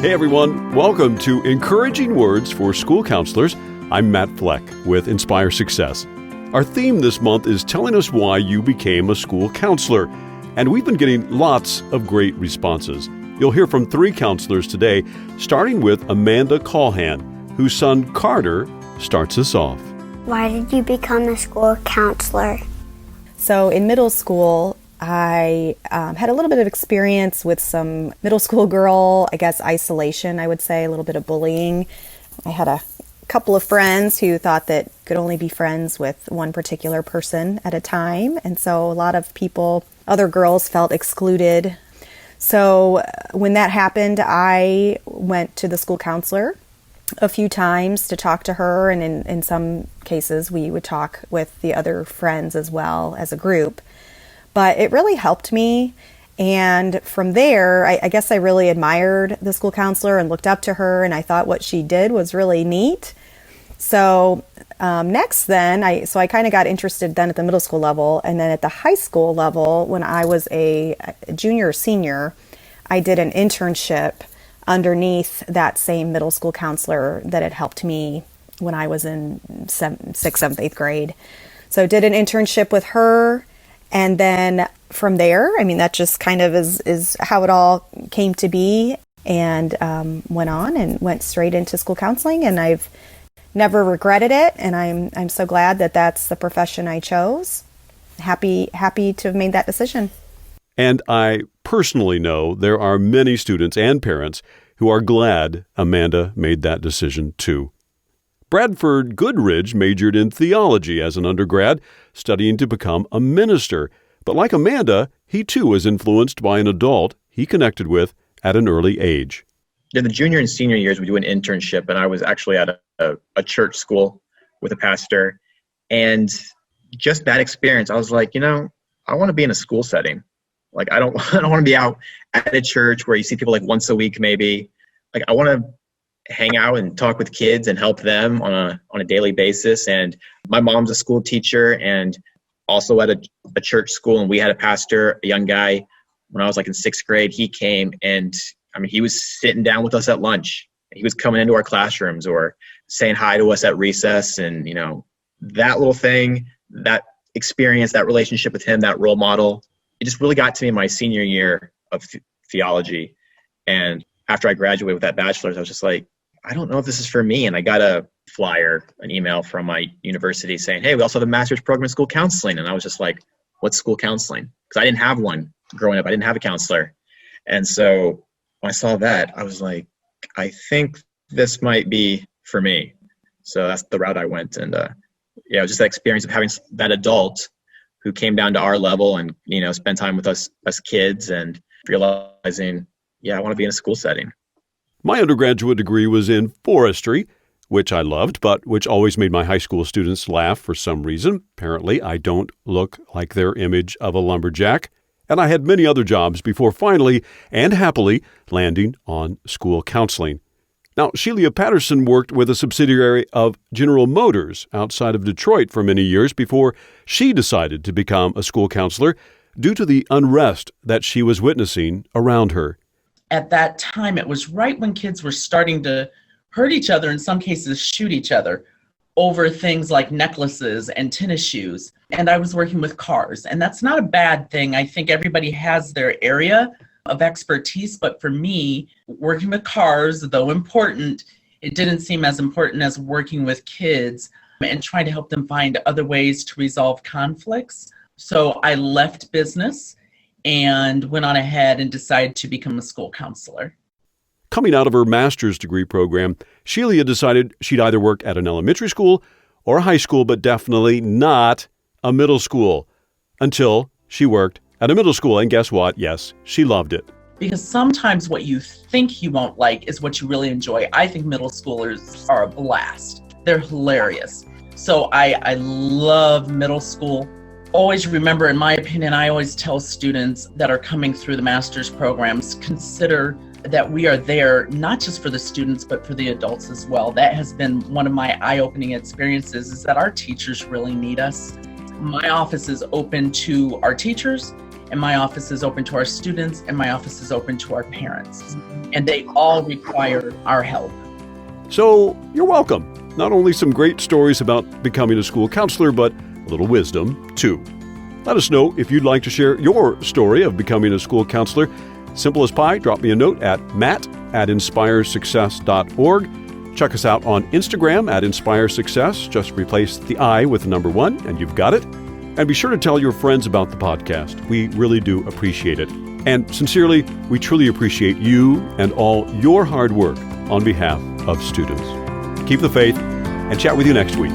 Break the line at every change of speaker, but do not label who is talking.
Hey everyone, welcome to Encouraging Words for School Counselors. I'm Matt Fleck with Inspire Success. Our theme this month is telling us why you became a school counselor, and we've been getting lots of great responses. You'll hear from 3 counselors today, starting with Amanda Callahan, whose son Carter starts us off.
Why did you become a school counselor?
So in middle school, I had a little bit of experience with some middle school girl, isolation, I would say, a little bit of bullying. I had a couple of friends who thought that could only be friends with one particular person at a time. And so a lot of people, other girls, felt excluded. So when that happened, I went to the school counselor a few times to talk to her. And in some cases, we would talk with the other friends as well as a group. But it really helped me. And from there, I guess I really admired the school counselor and looked up to her. And I thought what she did was really neat. So next then, I kind of got interested then at the middle school level. And then at the high school level, when I was a junior or senior, I did an internship underneath that same middle school counselor that had helped me when I was in 6th, 7th, 8th grade. So did an internship with her. And then from there, that just kind of is how it all came to be, and went on and went straight into school counseling. And I've never regretted it. And I'm so glad that that's the profession I chose. Happy to have made that decision.
And I personally know there are many students and parents who are glad Amanda made that decision too. Bradford Goodridge majored in theology as an undergrad, studying to become a minister. But like Amanda, he too was influenced by an adult he connected with at an early age.
In the junior and senior years, we do an internship, and I was actually at a church school with a pastor. And just that experience, I was like, I want to be in a school setting. Like, I don't want to be out at a church where you see people like once a week maybe. Like, I want to hang out and talk with kids and help them on a daily basis. And my mom's a school teacher and also at a church school, and we had a pastor, a young guy. When I was like in 6th grade, he came and he was sitting down with us at lunch. He was coming into our classrooms or saying hi to us at recess. And that little thing, that experience, that relationship with him, that role model, it just really got to me in my senior year of theology. And after I graduated with that bachelor's, I was just like, I don't know if this is for me. And I got an email from my university saying, hey, we also have a master's program in school counseling. And I was just like, what's school counseling? Because I didn't have one growing up. I didn't have a counselor. And so when I saw that, I was like, I think this might be for me. So that's the route I went. And it was just that experience of having that adult who came down to our level and, spent time with us as kids and realizing, I want to be in a school setting.
My undergraduate degree was in forestry, which I loved, but which always made my high school students laugh for some reason. Apparently, I don't look like their image of a lumberjack. And I had many other jobs before finally and happily landing on school counseling. Now, Sheila Patterson worked with a subsidiary of General Motors outside of Detroit for many years before she decided to become a school counselor due to the unrest that she was witnessing around her.
At that time, it was right when kids were starting to hurt each other, in some cases shoot each other, over things like necklaces and tennis shoes. And I was working with cars, and that's not a bad thing. I think everybody has their area of expertise, but for me, working with cars, though important, it didn't seem as important as working with kids and trying to help them find other ways to resolve conflicts. So I left business and went on ahead and decided to become a school counselor.
Coming out of her master's degree program, Sheila decided she'd either work at an elementary school or a high school, but definitely not a middle school, until she worked at a middle school. And guess what? Yes, she loved it.
Because sometimes what you think you won't like is what you really enjoy. I think middle schoolers are a blast. They're hilarious. So I love middle school. Always remember, in my opinion, I always tell students that are coming through the master's programs, consider that we are there not just for the students, but for the adults as well. That has been one of my eye-opening experiences, is that our teachers really need us. My office is open to our teachers and my office is open to our students, and my office is open to our parents. And they all require our help.
So you're welcome. Not only some great stories about becoming a school counselor, but a little wisdom, too. Let us know if you'd like to share your story of becoming a school counselor. Simple as pie, drop me a note at matt@inspiresuccess.org. Check us out on Instagram at Inspire Success. Just replace the I with the number 1, and you've got it. And be sure to tell your friends about the podcast. We really do appreciate it. And sincerely, we truly appreciate you and all your hard work on behalf of students. Keep the faith, and chat with you next week.